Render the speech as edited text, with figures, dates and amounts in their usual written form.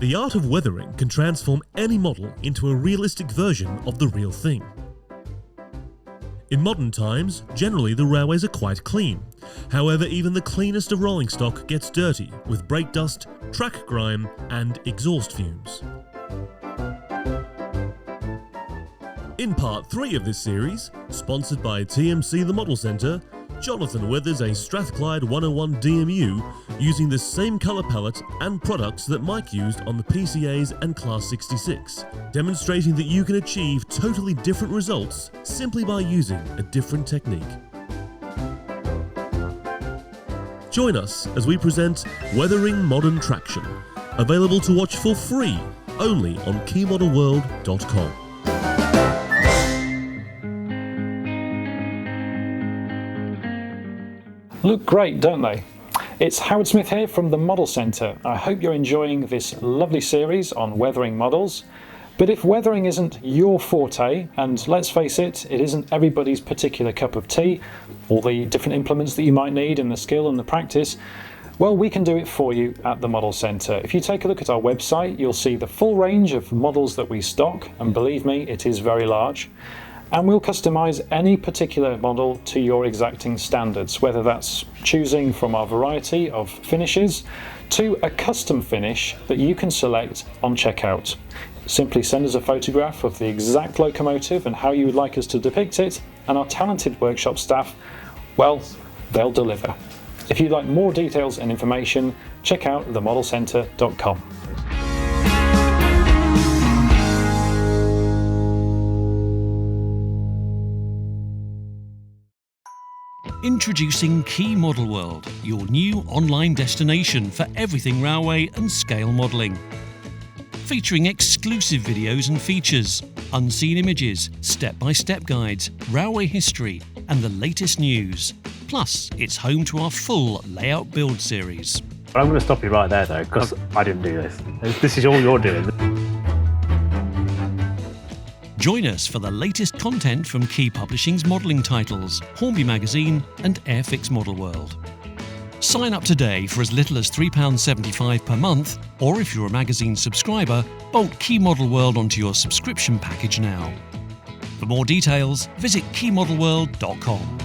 The art of weathering can transform any model into a realistic version of the real thing. In modern times, generally the railways are quite clean. However, even the cleanest of rolling stock gets dirty with brake dust, track grime and exhaust fumes. In part 3 of this series, sponsored by TMC The Model Centre, Jonathan weathers a Strathclyde 101 DMU using the same colour palette and products that Mike used on the PCAs and Class 66, demonstrating that you can achieve totally different results simply by using a different technique. Join us as we present Weathering Modern Traction, available to watch for free only on keymodelworld.com. Look great, don't they? It's Howard Smith here from the Model Centre. I hope you're enjoying this lovely series on weathering models. But if weathering isn't your forte, and let's face it, it isn't everybody's particular cup of tea, all the different implements that you might need and the skill and the practice, well, we can do it for you at the Model Centre. If you take a look at our website, you'll see the full range of models that we stock, and believe me, it is very large. And we'll customise any particular model to your exacting standards, whether that's choosing from our variety of finishes to a custom finish that you can select on checkout. Simply send us a photograph of the exact locomotive and how you would like us to depict it, and our talented workshop staff, well, they'll deliver. If you'd like more details and information, check out themodelcentre.com. Introducing Key Model World, your new online destination for everything railway and scale modelling. Featuring exclusive videos and features, unseen images, step-by-step guides, railway history and the latest news. Plus, it's home to our full layout build series. I'm going to stop you right there though, because I didn't do this. This is all you're doing. Join us for the latest content from Key Publishing's modelling titles, Hornby Magazine and Airfix Model World. Sign up today for as little as £3.75 per month, or if you're a magazine subscriber, bolt Key Model World onto your subscription package now. For more details, visit keymodelworld.com.